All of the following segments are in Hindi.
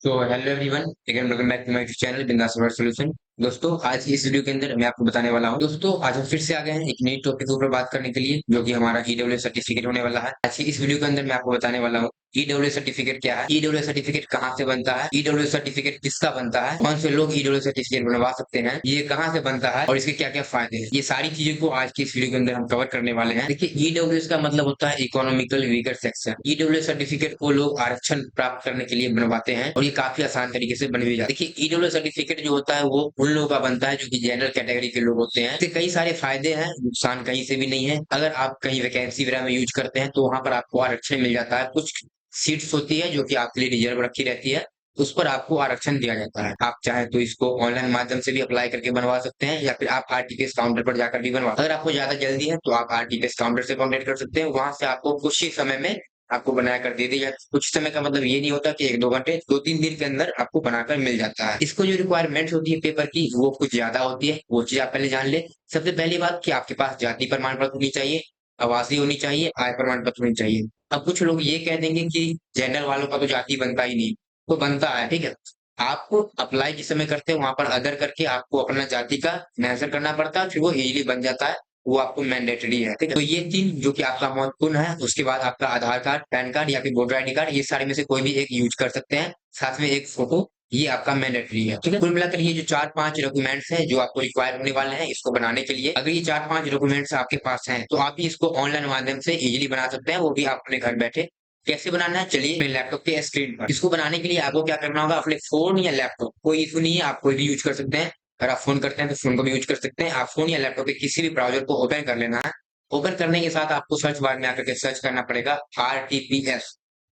तो hello everyone, again welcome back to my channel Bindaas world solution. दोस्तों, आज की इस वीडियो के अंदर मैं आपको बताने वाला हूँ। दोस्तों, आज हम फिर से आ गए हैं एक नई टॉपिक के ऊपर बात करने के लिए, जो कि हमारा ईडब्ल्यू सर्टिफिकेट होने वाला है। आज की इस वीडियो के अंदर मैं आपको बताने वाला हूँ ईडब्ल्यू सर्टिफिकेट क्या है, ईडब्ल्यू सर्टिफिकेट कहाँ से बनता है, ईडब्ल्यू सर्टिफिकेट किसका बनता है, कौन से लोग ईडब्ल्यू सर्टिफिकेट बनवा सकते हैं, ये कहाँ से बनता है और इसके क्या क्या फायदे हैं। ये सारी चीजों को आज की इस वीडियो के अंदर हम कवर करने वाले हैं। देखिए, ईडब्ल्यू का मतलब होता है economical weaker section. EW certificate को लोग आरक्षण प्राप्त करने के लिए बनवाते हैं और ये काफी आसान तरीके से बन भी जाता है। देखिए, ईडब्ल्यू सर्टिफिकेट जो होता है वो उन लोगों का बनता है जो कि जनरल कैटेगरी के लोग होते हैं। इसके कई सारे फायदे हैं, नुकसान कहीं से भी नहीं है। अगर आप कहीं वैकेंसी वगैरह में यूज करते हैं तो वहां पर आपको आरक्षण मिल जाता है। कुछ सीट्स होती है जो कि आपके लिए रिजर्व रखी रहती है, उस पर आपको आरक्षण दिया जाता है। आप चाहे तो इसको ऑनलाइन माध्यम से भी अप्लाई करके बनवा सकते हैं, या फिर आप आरटीपीएस काउंटर पर जाकर भी बनवा। अगर आपको ज्यादा जल्दी है तो आप आरटीपीएस काउंटर से कांटेक्ट कर सकते हैं, वहां से आपको कुछ ही समय में आपको बनाकर दे दी जाती है। कुछ समय का मतलब ये नहीं होता कि 1-2 घंटे, 2-3 दिन के अंदर आपको बनाकर मिल जाता है। इसको जो रिक्वायरमेंट्स होती है पेपर की, वो कुछ ज्यादा होती है। वो चीज आप पहले जान ले। सबसे पहली बात कि आपके पास जाति प्रमाण पत्र होनी चाहिए, आवासीय होनी चाहिए, आय प्रमाण पत्र होनी चाहिए। अब कुछ लोग ये कह देंगे कि जनरल वालों का तो जाति बनता ही नहीं। तो बनता है, ठीक है। आपको अप्लाई जिस समय करते हैं वहां पर अदर करके आपको अपना जाति का मेंशन करना पड़ता है, फिर वो इजीली बन जाता है। वो आपको मैंडेटरी है, ठीक है। तो ये तीन जो कि आपका महत्वपूर्ण है। उसके बाद आपका आधार कार्ड, पैन कार्ड या फिर वोटर आईडी कार्ड, ये सारे में से कोई भी एक यूज कर सकते हैं। साथ में एक फोटो, ये आपका मैंडेटरी है, ठीक है। कुल मिलाकर ये जो 4-5 डॉक्यूमेंट्स हैं जो आपको रिक्वायर होने वाले हैं इसको बनाने के लिए, अगर ये 4-5 डॉक्यूमेंट्स आपके पास हैं तो आप ही इसको ऑनलाइन माध्यम से इजीली बना सकते हैं, वो भी आप अपने घर बैठे। कैसे बनाना है, चलिए अपने लैपटॉप के स्क्रीन पर। इसको बनाने के लिए आपको क्या करना होगा, अपने फोन या लैपटॉप, कोई इशू नहीं है, आप कोई भी यूज कर सकते हैं। अगर आप फोन करते हैं तो फोन को भी यूज कर सकते हैं। आप फोन या लैपटॉप के किसी भी ब्राउजर को ओपन कर लेना है। ओपन करने के साथ आपको सर्च बार में आकर के सर्च करना पड़ेगा आरटीपीएस।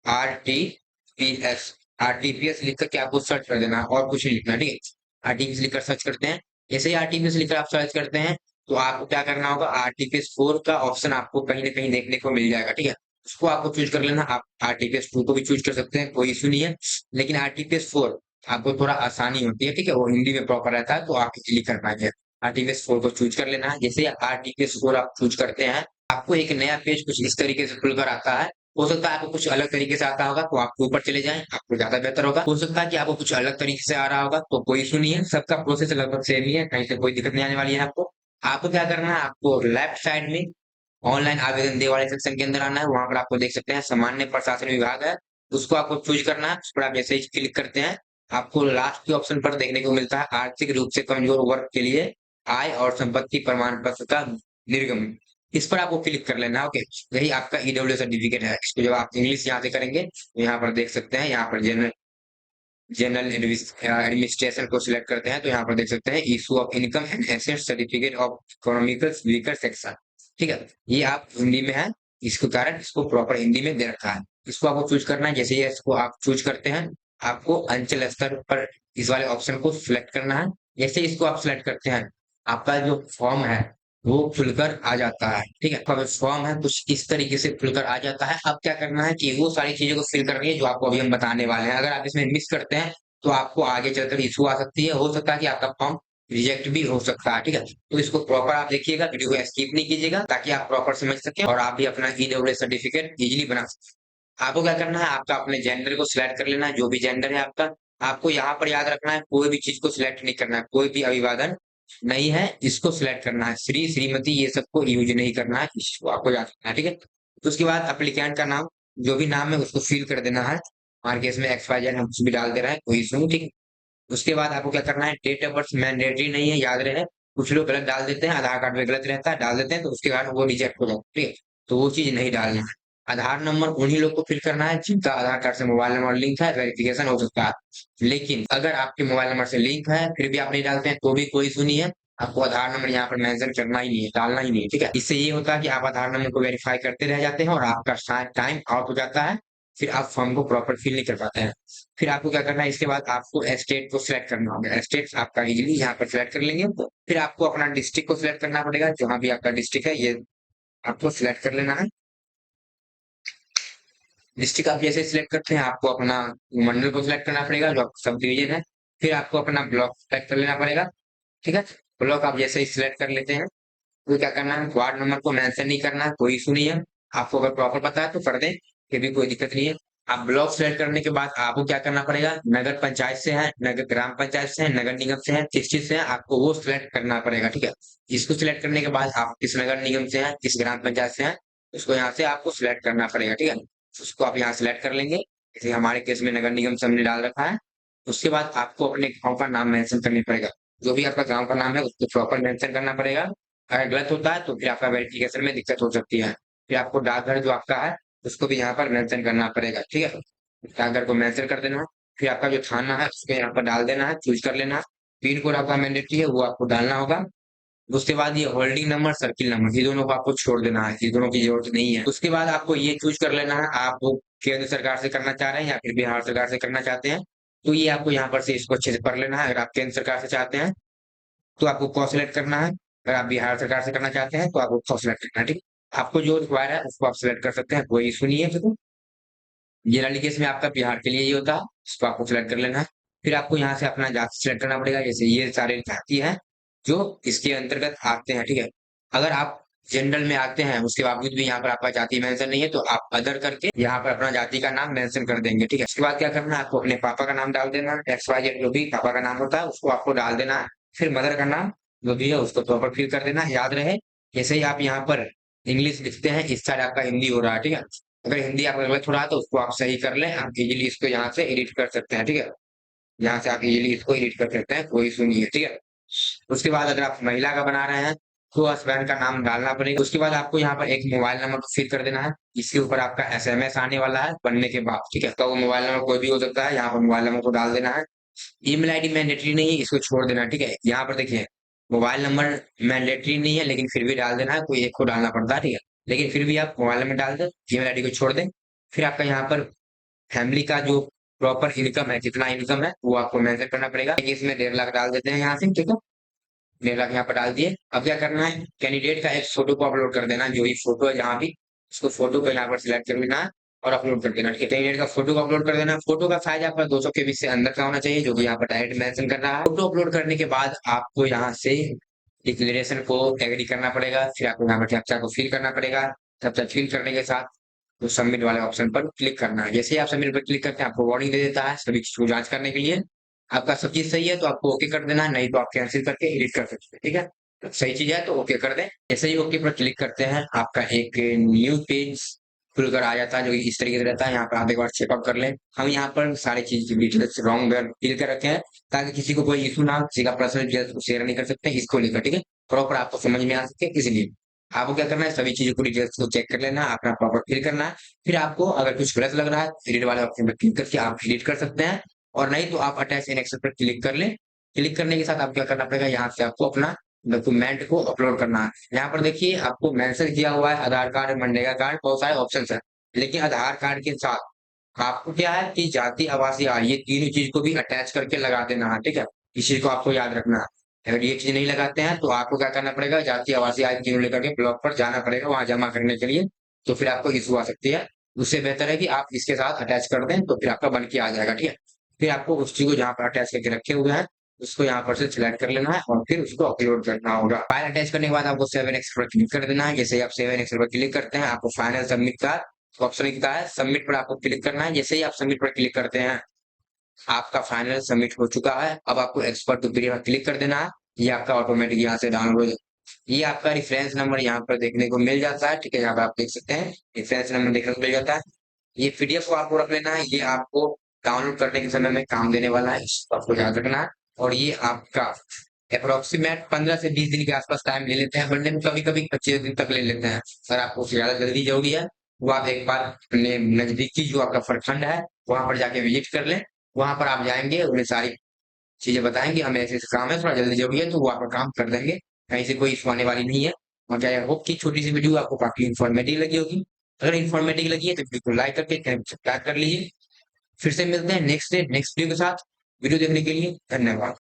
आरटीपीएस, आरटीपीएस लिख करके आपको सर्च कर देना है, और कुछ नहीं लिखना, ठीक है। आरटीपीएस लिखकर सर्च करते हैं। जैसे ही आरटीपीएस लिखकर आप सर्च करते हैं तो आपको क्या करना होगा, आरटीपीएस 4 का ऑप्शन आपको कहीं ना कहीं देखने को मिल जाएगा, ठीक है। उसको आपको चूज कर लेना। आप आरटीपीएस 2 को भी चूज कर सकते हैं, कोई इशू नहीं है। लेकिन आरटीपीएस 4 आपको थोड़ा आसानी होती है, ठीक है, वो हिंदी में प्रॉपर रहता है तो आप इजीली कर पाएंगे। आरटीपीएस 4 को चूज कर लेना है। जैसे आरटीपीएस 4 आप चूज करते हैं, आपको एक नया पेज कुछ इस तरीके से खुलकर आता है। हो सकता है आपको कुछ अलग तरीके से आता होगा तो आप ऊपर चले जाएं, आपको ज्यादा बेहतर होगा। हो सकता है कि आपको कुछ अलग तरीके से आ रहा होगा, तो कोई इशू नहीं है, सबका प्रोसेस लगभग सेम ही है, कहीं से कोई दिक्कत नहीं आने वाली है आपको। आपको क्या करना है, आपको लेफ्ट साइड में ऑनलाइन आवेदन दे वाले सेक्शन के अंदर आना है। वहां पर आपको देख सकते हैं सामान्य प्रशासन विभाग है, उसको आपको चूज करना है। उस पर आप जैसे ही क्लिक करते हैं, आपको लास्ट के ऑप्शन पर देखने को मिलता है आर्थिक रूप से कमजोर वर्ग के लिए आय और संपत्ति प्रमाण पत्र का निर्गमन। इस पर आपको क्लिक कर लेना है, ओके। यही आपका ईडब्ल्यू सर्टिफिकेट है। इसको जब आप इंग्लिश यहाँ से करेंगे तो यहाँ पर देख सकते हैं, यहाँ पर जनरल जनरल एडमिनिस्ट्रेशन को सिलेक्ट करते हैं तो यहाँ पर देख सकते हैं issue of income and asset certificate of economical weaker section, ठीक है। ये आप हिंदी में है, इसके कारण इसको प्रॉपर हिंदी में दे रखा है। इसको आपको चूज करना है। जैसे ही इसको आप चूज करते हैं, आपको अंचल स्तर पर इस वाले ऑप्शन को सिलेक्ट करना है। जैसे इसको आप सिलेक्ट करते हैं, आपका जो फॉर्म है वो खुलकर आ जाता है, ठीक है। आपका जो फॉर्म है कुछ इस तरीके से खुलकर आ जाता है। अब क्या करना है कि वो सारी चीजों को फिल करनी है जो आपको अभी हम बताने वाले हैं। अगर आप इसमें मिस करते हैं तो आपको आगे चलकर इशू आ सकती है, हो सकता है कि आपका फॉर्म रिजेक्ट भी हो सकता है, ठीक है। तो इसको प्रॉपर आप देखिएगा, वीडियो को स्किप नहीं कीजिएगा, ताकि आप प्रॉपर समझ सके और आप भी अपना ईडब्ल्यू सर्टिफिकेट इजीली बना सके। आपको क्या करना है, आपका अपने जेंडर को सिलेक्ट कर लेना है, जो भी जेंडर है आपका। आपको यहाँ पर याद रखना है, कोई भी चीज को सिलेक्ट नहीं करना है, कोई भी अभिवादन नहीं है, इसको सिलेक्ट करना है। श्री, श्रीमती, ये सबको यूज नहीं करना है, इसको आपको याद रखना है, ठीक है। तो उसके बाद एप्लीकेंट का नाम, जो भी नाम है उसको फिल कर देना है। हमारे केस में XYZ हम कुछ भी डाल दे रहे हैं, कोई इशू नहीं, ठीक है। उसके बाद आपको क्या करना है, डेट ऑफ बर्थ मैंडेटरी नहीं है, याद रहे। कुछ लोग गलत डाल देते हैं, आधार कार्ड में गलत रहता है, डाल देते हैं तो उसके बाद वो रिजेक्ट हो जाता है, ठीक है। तो वो चीज नहीं डालना है। आधार नंबर उन्हीं लोग को फिल करना है जिनका आधार कार्ड से मोबाइल नंबर लिंक है, वेरिफिकेशन हो सकता है। लेकिन अगर आपके मोबाइल नंबर से लिंक है फिर भी आप नहीं डालते हैं तो भी कोई इशू नहीं है। आपको आधार नंबर यहाँ पर मेंशन करना ही नहीं है, डालना ही नहीं है, ठीक है। इससे ये होता है कि आप आधार नंबर को वेरीफाई करते रह जाते हैं और आपका टाइम आउट हो जाता है। फिर आप फॉर्म को प्रॉपर फिल नहीं कर पाते हैं। फिर आपको क्या करना है, इसके बाद आपको स्टेट को सिलेक्ट करना होगा। स्टेट आपका इजीली यहाँ पर सिलेक्ट कर लेंगे तो फिर आपको अपना डिस्ट्रिक्ट को सिलेक्ट करना पड़ेगा। जहाँ भी आपका डिस्ट्रिक्ट है ये आपको सिलेक्ट कर लेना है। डिस्ट्रिक्ट आप जैसे सिलेक्ट करते हैं, आपको अपना मंडल को सिलेक्ट करना पड़ेगा जो आपका सब डिवीजन है। फिर आपको अपना ब्लॉक सिलेक्ट कर लेना पड़ेगा, ठीक है। ब्लॉक आप जैसे ही सिलेक्ट कर लेते हैं तो क्या करना है, वार्ड नंबर को मेंशन नहीं करना है, कोई इशू नहीं है। आपको अगर प्रॉपर पता है तो कर दें, ये भी कोई दिक्कत नहीं है। आप ब्लॉक सेलेक्ट करने के बाद आपको क्या करना पड़ेगा, नगर पंचायत से है, नगर ग्राम पंचायत से है, नगर निगम से है, किस चीज से है, आपको वो सिलेक्ट करना पड़ेगा। ठीक है, इसको सिलेक्ट करने के बाद आप किस नगर निगम से है, किस ग्राम पंचायत से है, उसको यहाँ से आपको सिलेक्ट करना पड़ेगा। ठीक है, उसको आप यहाँ सिलेक्ट कर लेंगे, जैसे हमारे केस में नगर निगम से हमने डाल रखा है। उसके बाद आपको अपने गाँव का नाम मेंशन करनी पड़ेगा, जो भी आपका गाँव का नाम है उसको प्रॉपर मेंशन करना पड़ेगा। अगर गलत होता है तो फिर आपका वेरिफिकेशन में दिक्कत हो सकती है। फिर आपको डाकघर जो आपका है उसको भी यहाँ पर मेंशन करना पड़ेगा। ठीक है, टाइगर को मेंशन कर देना है। फिर आपका जो थाना है उसको यहाँ पर डाल देना है, चूज कर लेना है। पिन कोड आपका मैंडेटरी है वो आपको डालना होगा। उसके बाद ये होल्डिंग नंबर, सर्किल नंबर, ये दोनों को आपको छोड़ देना है, ये दोनों की जरूरत नहीं है। उसके बाद आपको ये चूज कर लेना है, आप केंद्र सरकार से करना चाह रहे हैं या फिर बिहार सरकार से करना चाहते हैं। तो ये आपको यहाँ पर से इसको अच्छे से पढ़ लेना है। अगर आप केंद्र सरकार से चाहते हैं तो आपको कौ सिलेक्ट करना है, अगर आप बिहार सरकार से करना चाहते हैं तो आपको खौ सिलेक्ट करना है। ठीक है? आपको जो रिक्वायर है उसको आप सिलेक्ट कर सकते हैं, कोई इशू नहीं है। देखो, जनरली केस में आपका बिहार के लिए ये होता है, उसको आपको सिलेक्ट कर लेना है। फिर आपको यहाँ से अपना जाति सिलेक्ट करना पड़ेगा, जैसे ये सारे जाति हैं जो इसके अंतर्गत आते हैं। ठीक है, अगर आप जनरल में आते हैं उसके बावजूद भी यहाँ पर आपका जाति मेंशन नहीं है तो आप अदर करके यहाँ पर अपना जाति का नाम मेंशन कर देंगे। ठीक है, उसके बाद क्या करना है, आपको अपने पापा का नाम डाल देना है, एक्स वाई जेड जो भी पापा का नाम होता है उसको आपको डाल देना है। फिर मदर का नाम जो भी है उसको प्रॉपर फिल कर देना है, याद रहे। जैसे ही आप यहाँ पर इंग्लिश लिखते हैं इस साइड आपका हिंदी हो रहा है। ठीक है, अगर हिंदी आपका गलत हो रहा है तो उसको आप सही कर लें, आप इजीली इसको यहाँ से एडिट कर सकते हैं। ठीक है, यहाँ से आप इजीली इसको एडिट कर सकते हैं, कोई इशू नहीं है। ठीक है, उसके बाद अगर आप महिला का बना रहे हैं तो हस्बैंड का नाम डालना पड़ेगा। उसके बाद आपको यहाँ पर एक मोबाइल नंबर को फिल कर देना है, इसके ऊपर आपका एसएमएस आने वाला है बनने के बाद। ठीक है, तो वो मोबाइल नंबर कोई भी हो सकता है, यहाँ पर मोबाइल नंबर को डाल देना है। ईमेल आईडी मैंडेटरी नहीं है, इसको छोड़ देना है। ठीक है, यहाँ पर देखिए मोबाइल नंबर मैंडेटरी नहीं है लेकिन फिर भी डाल देना है, कोई एक को डालना पड़ता है। ठीक है, लेकिन फिर भी आप मोबाइल नंबर डाल दें, ईमेल आईडी को छोड़ दें। फिर आपका यहाँ पर फैमिली का जो प्रॉपर इनकम है, कितना इनकम है वो आपको मेंशन करना पड़ेगा। देखिए इसमें 1.5 लाख डाल देते हैं यहाँ से। ठीक है, 1.5 लाख यहाँ पर डाल दिए। अब क्या करना है, कैंडिडेट का एक फोटो को अपलोड कर देना है, जो भी फोटो है जहाँ भी, उसको फोटो को यहाँ पर सिलेक्ट कर लेना है और अपलोड कर देना। ठीक है, कैंडिडेट का फोटो को अपलोड कर देना। फोटो का साइज आपका 200 केबी से अंदर का होना चाहिए, जो कि यहाँ पर डायरेक्ट मेंशन कर रहा है। फोटो अपलोड करने के बाद आपको यहाँ से डिक्लेरेशन को एग्री करना पड़ेगा, फिर आपको यहाँ पर कैप्चा को फिल करना पड़ेगा। कैप्चा फिल करने के साथ तो सबमिट वाले ऑप्शन पर क्लिक करना है। जैसे ही आप सबमिट पर क्लिक करते हैं आपको वार्निंग दे देता है सभी चीज को जांच करने के लिए। आपका सब चीज सही है तो आपको ओके कर देना है, नहीं तो आप कैंसिल करके एडिट कर सकते हैं। ठीक है, तो सही चीज है तो ओके कर दें। जैसे ही ओके पर क्लिक करते हैं आपका एक न्यू पेज खुलकर आ जाता है, जो कि इस तरीके से रहता है। यहाँ पर आप एक बार चेकआउट कर लें। हम यहाँ पर सारी चीज की डिटेल्स रॉन्ग फिल कर रखे हैं ताकि किसी को कोई इशू ना हो, किसी का पर्सनल डिटेल्स शेयर नहीं कर सकते इसको लेकर। ठीक है, प्रॉपर आपको समझ में आ सके इसलिए आपको क्या करना है, सभी चीजों को डिटेल्स को चेक कर लेना है, अपना प्रॉपर फिल करना है। फिर आपको अगर कुछ गलत लग रहा है एडिट वाले ऑप्शन पर क्लिक करके आप एडिट कर सकते हैं, और नहीं तो आप अटैच इन एक्सेल पर क्लिक कर लें। क्लिक करने के साथ आपको क्या करना पड़ेगा, यहाँ से आपको अपना डॉक्यूमेंट को अपलोड करना है। यहाँ पर देखिए आपको मेंशन किया हुआ है आधार कार्ड, मनरेगा कार्ड, बहुत सारे ऑप्शन है, लेकिन आधार कार्ड के साथ आपको क्या है कि जाति, आवासीय आय, ये तीनों चीज को भी अटैच करके लगा देना है। ठीक है, इस चीज को आपको याद रखना है। अगर ये चीज नहीं लगाते हैं तो आपको क्या करना पड़ेगा, जाति, आवासीय आय तीनों लेकर के ब्लॉक पर जाना पड़ेगा वहां जमा करने के लिए, तो फिर आपको इशू आ सकती है। उससे बेहतर है कि आप इसके साथ अटैच कर दें तो फिर आपका बन के आ जाएगा। ठीक है, फिर आपको उस चीज को जहाँ पर अटैच करके रखे हुए हैं उसको यहाँ पर से सिलेक्ट कर लेना है और फिर उसको अपलोड करना होगा। फाइल अटैच करने के बाद आपको 7 एक्सेल पर क्लिक कर देना है। जैसे ही आप 7 एक्सेल पर क्लिक करते हैं आपको फाइनल सबमिट का ऑप्शन दिखता है, सबमिट पर आपको क्लिक करना है। जैसे ही आप सबमिट पर क्लिक करते हैं आपका फाइनल सबमिट हो चुका है। अब आपको एक्सपर्ट टू पीडीएफ पर क्लिक कर देना है, ये आपका ऑटोमेटिक यहाँ से डाउनलोड, ये आपका रेफरेंस नंबर यहाँ पर देखने को मिल जाता है। ठीक है, यहाँ पर आप देख सकते हैं रेफरेंस नंबर देखने को मिल जाता है। ये पीडीएफ को आपको रख लेना है, ये आपको डाउनलोड करने के समय में काम देने वाला है, इसको आपको याद रखना है। और ये आपका अप्रोक्सीमेट 15 से 20 दिन के आसपास टाइम ले लेते हैं बनने में, कभी कभी 25 दिन तक ले लेते हैं। अगर आपको ज्यादा जल्दी जरूरी है वो आप एक बार अपने नजदीकी जो आपका प्रखंड है वहां पर जाके विजिट कर लें। वहां पर आप जाएंगे उन्हें सारी चीजें बताएंगे, हमें ऐसे ऐसे काम है, थोड़ा जल्दी जरूरी है, तो वो आपका काम कर देंगे, कहीं से कोई इशू आने वाली नहीं है। और क्या होप की छोटी सी वीडियो आपको काफी इन्फॉर्मेटिव लगी होगी। अगर इन्फॉर्मेटिव लगी है तो वीडियो को लाइक करके सब्सक्राइब कर लीजिए। फिर से मिलते हैं नेक्स्ट डे नेक्स्ट वीडियो के साथ। वीडियो देखने के लिए धन्यवाद।